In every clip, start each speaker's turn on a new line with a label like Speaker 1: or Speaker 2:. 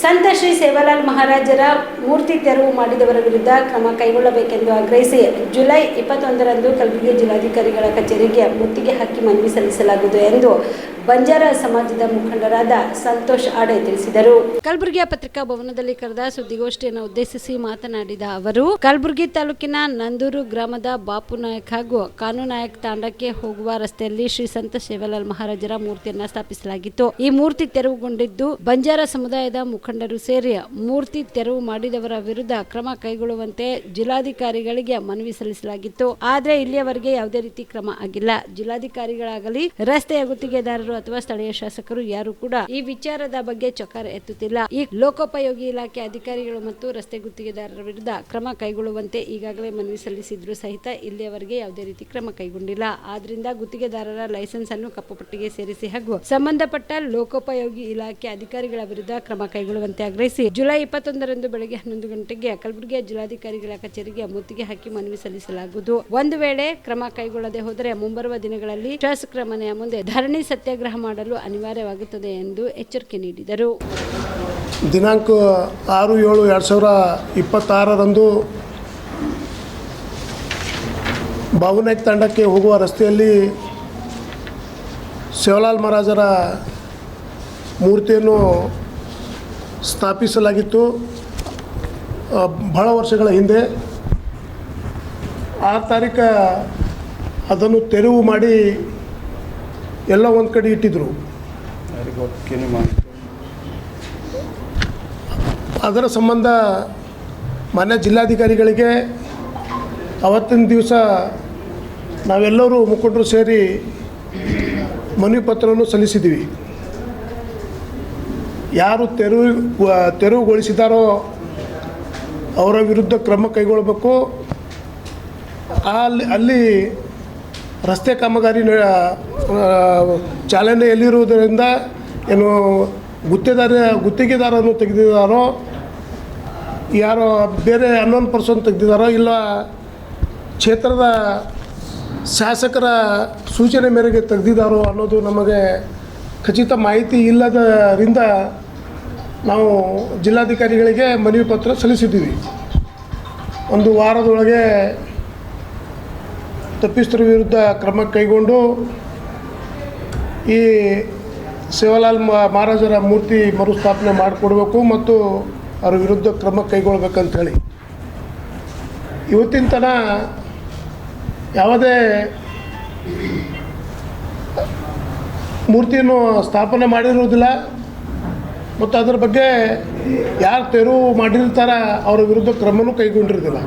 Speaker 1: ಸಂತ ಶ್ರೀ ಸೇವಾಲಾಲ್ ಮಹಾರಾಜರ ಮೂರ್ತಿ ತೆರವು ಮಾಡಿದವರ ವಿರುದ್ಧ ಕ್ರಮ ಕೈಗೊಳ್ಳಬೇಕೆಂದು ಆಗ್ರಹಿಸಿ ಜುಲೈ 21ರಂದು ಕಲಬುರಗಿ ಜಿಲ್ಲಾಧಿಕಾರಿಗಳ ಕಚೇರಿಗೆ ಮುತ್ತಿಗೆ ಹಾಕಿ ಮನವಿ ಸಲ್ಲಿಸಲಾಗುವುದು ಎಂದು ಬಂಜಾರ ಸಮಾಜದ ಮುಖಂಡರಾದ ಸಂತೋಷ್ ಆಡೆ ತಿಳಿಸಿದರು. ಕಲಬುರಗಿಯ ಪತ್ರಿಕಾ ಭವನದಲ್ಲಿ ಕರೆದ ಸುದ್ದಿಗೋಷ್ಠಿಯನ್ನು ಉದ್ದೇಶಿಸಿ ಮಾತನಾಡಿದ ಅವರು, ಕಲಬುರಗಿ ತಾಲೂಕಿನ ನಂದೂರು ಗ್ರಾಮದ ಬಾಪು ನಾಯಕ್ ಹಾಗೂ ಕಾನು ನಾಯಕ್ ತಾಂಡಕ್ಕೆ ಹೋಗುವ ರಸ್ತೆಯಲ್ಲಿ ಶ್ರೀ ಸಂತ ಸೇವಾಲಾಲ್ ಮಹಾರಾಜರ ಮೂರ್ತಿಯನ್ನು ಸ್ಥಾಪಿಸಲಾಗಿತ್ತು. ಈ ಮೂರ್ತಿ ತೆರವುಗೊಂಡಿದ್ದು ಬಂಜಾರ ಸಮುದಾಯದ ಮುಖಂಡರು ಸೇರಿ ಮೂರ್ತಿ ತೆರವು ಮಾಡಿದವರ ವಿರುದ್ಧ ಕ್ರಮ ಕೈಗೊಳ್ಳುವಂತೆ ಜಿಲ್ಲಾಧಿಕಾರಿಗಳಿಗೆ ಮನವಿ ಸಲ್ಲಿಸಲಾಗಿತ್ತು. ಆದರೆ ಇಲ್ಲಿಯವರೆಗೆ ಯಾವುದೇ ರೀತಿ ಕ್ರಮ ಆಗಿಲ್ಲ. ಜಿಲ್ಲಾಧಿಕಾರಿಗಳಾಗಲಿ ರಸ್ತೆಯ ಗುತ್ತಿಗೆದಾರರು ಅಥವಾ ಸ್ಥಳೀಯ ಶಾಸಕರು ಯಾರು ಕೂಡ ಈ ವಿಚಾರದ ಬಗ್ಗೆ ಚಕಾರ ಎತ್ತುತ್ತಿಲ್ಲ. ಈ ಲೋಕೋಪಯೋಗಿ ಇಲಾಖೆ ಅಧಿಕಾರಿಗಳು ಮತ್ತು ರಸ್ತೆ ಗುತ್ತಿಗೆದಾರರ ವಿರುದ್ಧ ಕ್ರಮ ಕೈಗೊಳ್ಳುವಂತೆ ಈಗಾಗಲೇ ಮನವಿ ಸಲ್ಲಿಸಿದ್ರು ಸಹಿತ ಇಲ್ಲಿಯವರೆಗೆ ಯಾವುದೇ ರೀತಿ ಕ್ರಮ ಕೈಗೊಂಡಿಲ್ಲ. ಆದ್ರಿಂದ ಗುತ್ತಿಗೆದಾರರ ಲೈಸೆನ್ಸ್ ಅನ್ನು ಕಪ್ಪುಪಟ್ಟಿಗೆ ಸೇರಿಸಿ ಹಾಗೂ ಸಂಬಂಧಪಟ್ಟ ಲೋಕೋಪಯೋಗಿ ಇಲಾಖೆ ಅಧಿಕಾರಿಗಳ ವಿರುದ್ಧ ಕ್ರಮ ಕೈಗೊಳ್ಳುವಂತೆ ಆಗ್ರಹಿಸಿ ಜುಲೈ 21ರಂದು ಬೆಳಗ್ಗೆ 11 ಗಂಟೆಗೆ ಕಲಬುರಗಿಯ ಜಿಲ್ಲಾಧಿಕಾರಿಗಳ ಕಚೇರಿಗೆ ಮುತ್ತಿಗೆ ಹಾಕಿ ಮನವಿ ಸಲ್ಲಿಸಲಾಗುವುದು. ಒಂದು ವೇಳೆ ಕ್ರಮ ಕೈಗೊಳ್ಳದೆ ಹೋದರೆ ಮುಂಬರುವ ದಿನಗಳಲ್ಲಿ ಶಾಸಕರ ಮನೆಯ ಮುಂದೆ ಧರಣಿ ಸತ್ಯಾಗ್ರಹ ಮಾಡಲು ಅನಿವಾರ್ಯವಾಗುತ್ತದೆ ಎಂದು ಎಚ್ಚರಿಕೆ ನೀಡಿದರು.
Speaker 2: ದಿನಾಂಕ 6/7/2026ರಂದು ಬಾಬುನಾಯ್ಕ ತಾಂಡಕ್ಕೆ ಹೋಗುವ ರಸ್ತೆಯಲ್ಲಿ ಸೇವಾಲಾಲ್ ಮಹಾರಾಜರ ಮೂರ್ತಿಯನ್ನು ಸ್ಥಾಪಿಸಲಾಗಿತ್ತು. ಬಹಳ ವರ್ಷಗಳ ಹಿಂದೆ 6 ತಾರೀಕು ಅದನ್ನು ತೆರವು ಮಾಡಿ ಎಲ್ಲ ಒಂದು ಕಡೆ ಇಟ್ಟಿದ್ದರು. ಅದರ ಸಂಬಂಧ ಮಾನ್ಯ ಜಿಲ್ಲಾಧಿಕಾರಿಗಳಿಗೆ ಅವತ್ತಿನ ದಿವಸ ನಾವೆಲ್ಲರೂ ಮುಖಂಡರು ಸೇರಿ ಮನವಿ ಪತ್ರವನ್ನು ಸಲ್ಲಿಸಿದ್ದೀವಿ. ಯಾರು ತೆರವುಗೊಳಿಸಿದಾರೋ ಅವರ ವಿರುದ್ಧ ಕ್ರಮ ಕೈಗೊಳ್ಳಬೇಕು. ಅಲ್ಲಿ ರಸ್ತೆ ಕಾಮಗಾರಿ ಚಾಲನೆಯಲ್ಲಿರುವುದರಿಂದ ಏನು ಗುತ್ತಿಗೆದಾರನ್ನು ತೆಗೆದಿದ್ದಾರೋ, ಯಾರೋ ಬೇರೆ ಅನ್ನೋನ್ ಪರ್ಸನ್ ತೆಗೆದಿದ್ದಾರೋ, ಇಲ್ಲ ಕ್ಷೇತ್ರದ ಶಾಸಕರ ಸೂಚನೆ ಮೇರೆಗೆ ತೆಗೆದಿದ್ದಾರೋ ಅನ್ನೋದು ನಮಗೆ ಖಚಿತ ಮಾಹಿತಿ ಇಲ್ಲದರಿಂದ ನಾವು ಜಿಲ್ಲಾಧಿಕಾರಿಗಳಿಗೆ ಮನವಿ ಪತ್ರ ಸಲ್ಲಿಸಿದ್ದೀವಿ. ಒಂದು ವಾರದೊಳಗೆ ತಪ್ಪಿಸ್ಥರ ವಿರುದ್ಧ ಕ್ರಮ ಕೈಗೊಂಡು ಈ ಸೇವಾಲಾಲ್ ಮಹಾರಾಜರ ಮೂರ್ತಿ ಮರುಸ್ಥಾಪನೆ ಮಾಡಿಕೊಡ್ಬೇಕು ಮತ್ತು ಅವರ ವಿರುದ್ಧ ಕ್ರಮ ಕೈಗೊಳ್ಬೇಕಂಥೇಳಿ ಇವತ್ತಿನ ತನಕ ಯಾವುದೇ ಮೂರ್ತಿಯನ್ನು ಸ್ಥಾಪನೆ ಮಾಡಿರುವುದಿಲ್ಲ ಮತ್ತು ಅದರ ಬಗ್ಗೆ ಯಾರು ತೆರವು ಮಾಡಿರ್ತಾರ ಅವರ ವಿರುದ್ಧ ಕ್ರಮವೂ ಕೈಗೊಂಡಿರೋದಿಲ್ಲ.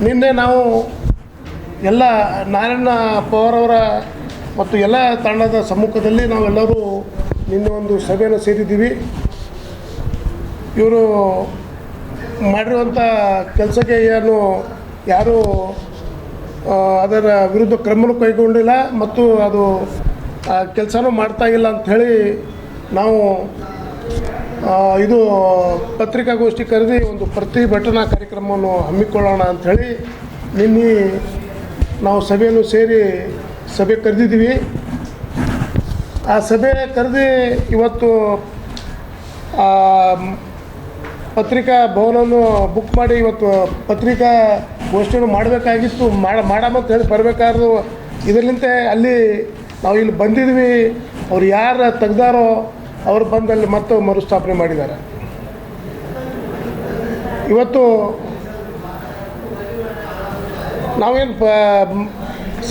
Speaker 2: ನಿನ್ನೆ ನಾವು ಎಲ್ಲ ನಾರಾಯಣ ಪವಾರ್ ಅವರ ಮತ್ತು ಎಲ್ಲ ತಂಡದ ಸಮ್ಮುಖದಲ್ಲಿ ನಾವೆಲ್ಲರೂ ನಿನ್ನೆ ಒಂದು ಸಭೆಯನ್ನು ಸೇರಿದ್ದೀವಿ. ಇವರು ಮಾಡಿರುವಂಥ ಕೆಲಸಕ್ಕೆ ಯಾರು ಅದರ ವಿರುದ್ಧ ಕ್ರಮವೂ ಕೈಗೊಂಡಿಲ್ಲ ಮತ್ತು ಅದು ಕೆಲಸನೂ ಮಾಡ್ತಾಯಿಲ್ಲ ಅಂಥೇಳಿ ನಾವು ಇದು ಪತ್ರಿಕಾಗೋಷ್ಠಿ ಕರೆದು ಒಂದು ಪ್ರತಿಭಟನಾ ಕಾರ್ಯಕ್ರಮವನ್ನು ಹಮ್ಮಿಕೊಳ್ಳೋಣ ಅಂಥೇಳಿ ನಿನ್ನೆ ನಾವು ಸಭೆಯನ್ನು ಸೇರಿ ಸಭೆ ಕರೆದಿದ್ದೀವಿ. ಆ ಸಭೆ ಕರೆದು ಇವತ್ತು ಪತ್ರಿಕಾ ಭವನವನ್ನು ಬುಕ್ ಮಾಡಿ ಇವತ್ತು ಪತ್ರಿಕಾ ಗೋಷ್ಠಿಯನ್ನು ಮಾಡಬೇಕಾಗಿತ್ತು. ಮಾಡಮಂತ ಹೇಳಿ ಬರಬೇಕಾದ್ರು ಇದರಲ್ಲಿಂತ ಅಲ್ಲಿ ನಾವು ಇಲ್ಲಿ ಬಂದಿದ್ವಿ. ಅವ್ರು ಯಾರು ತೆಗ್ದಾರೋ ಅವ್ರು ಬಂದಲ್ಲಿ ಮತ್ತೆ ಮರುಸ್ಥಾಪನೆ ಮಾಡಿದ್ದಾರೆ. ಇವತ್ತು ನಾವೇನು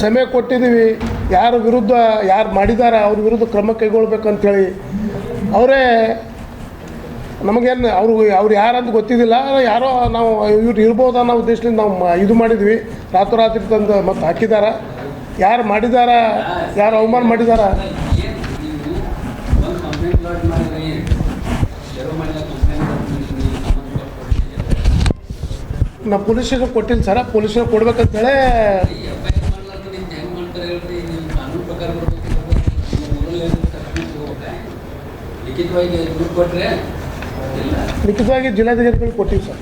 Speaker 2: ಸಮಯ ಕೊಟ್ಟಿದ್ದೀವಿ, ಯಾರ ವಿರುದ್ಧ ಯಾರು ಮಾಡಿದ್ದಾರೆ ಅವ್ರ ವಿರುದ್ಧ ಕ್ರಮ ಕೈಗೊಳ್ಬೇಕಂಥೇಳಿ. ಅವರೇ ನಮಗೇನು ಅವ್ರು ಯಾರಂತ ಗೊತ್ತಿದ್ದಿಲ್ಲ. ಯಾರೋ ನಾವು ಇವ್ರು ಇರ್ಬೋದು ಅನ್ನೋ ಉದ್ದೇಶದಿಂದ ನಾವು ಇದು ಮಾಡಿದ್ವಿ. ರಾತ್ರೋರಾತ್ರಿ ತಂದು ಮತ್ತೆ ಹಾಕಿದ್ದಾರೆ. ಯಾರು ಮಾಡಿದಾರ, ಯಾರು ಅವಮಾನ ಮಾಡಿದಾರ, ನಾವು ಪೊಲೀಸರಿಗೆ ಕೊಟ್ಟಿಲ್ಲ ಸರ. ಪೊಲೀಸರಿಗೆ ಕೊಡ್ಬೇಕಂತೇಳಿ ಲಿಖಿತವಾಗಿ ಜಿಲ್ಲಾಧಿಕಾರಿಗಳು ಕೊಟ್ಟಿವಿ sir.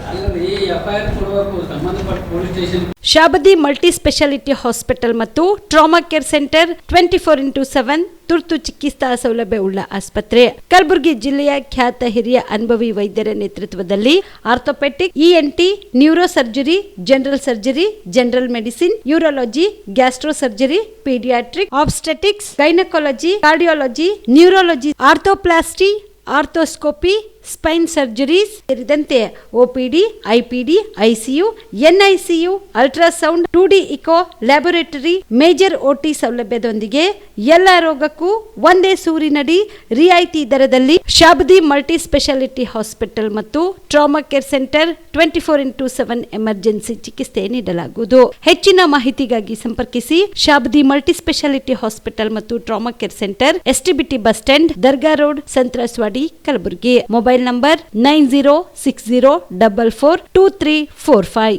Speaker 1: Shabdi multi speciality hospital ಮತ್ತು ಟ್ರಾಮಾ ಕೇರ್ ಸೆಂಟರ್ 24/7 ತುರ್ತು ಚಿಕಿತ್ಸಾ ಸೌಲಭ್ಯ ಉಳ್ಳ ಆಸ್ಪತ್ರೆ. ಕಲಬುರಗಿ ಜಿಲ್ಲೆಯ ಖ್ಯಾತ ಹಿರಿಯ ಅನುಭವಿ ವೈದ್ಯರ ನೇತೃತ್ವದಲ್ಲಿ orthopaedic, ENT, neuro surgery, general surgery, general medicine, urology, gastro surgery, paediatric, obstetrics, gynaecology, cardiology, neurology, arthroplasty, arthroscopy, spine surgeries ಸೇರಿದಂತೆ OPD, IPD, ICU, NICU, ultrasound, 2D echo, laboratory, major OT ಸೌಲಭ್ಯದೊಂದಿಗೆ ಎಲ್ಲ ರೋಗಕ್ಕೂ ಒಂದೇ ಸೂರಿನಡಿ ರಿಯಾಯಿತಿ ದರದಲ್ಲಿ ಶಾಬದಿ ಮಲ್ಟಿ ಸ್ಪೆಷಾಲಿಟಿ ಹಾಸ್ಪಿಟಲ್ ಮತ್ತು trauma care centre 24x7 emergency ಚಿಕಿತ್ಸೆ ನೀಡಲಾಗುವುದು. ಹೆಚ್ಚಿನ ಮಾಹಿತಿಗಾಗಿ ಸಂಪರ್ಕಿಸಿ ಶಾಬದಿ ಮಲ್ಟಿ ಸ್ಪೆಷಾಲಿಟಿ ಹಾಸ್ಪಿಟಲ್ ಮತ್ತು trauma care centre, STBT bus stand, Dargah road, ಸಂತ್ರಸ್ವಾಡಿ, Kalaburagi. Mobile number 9060442345.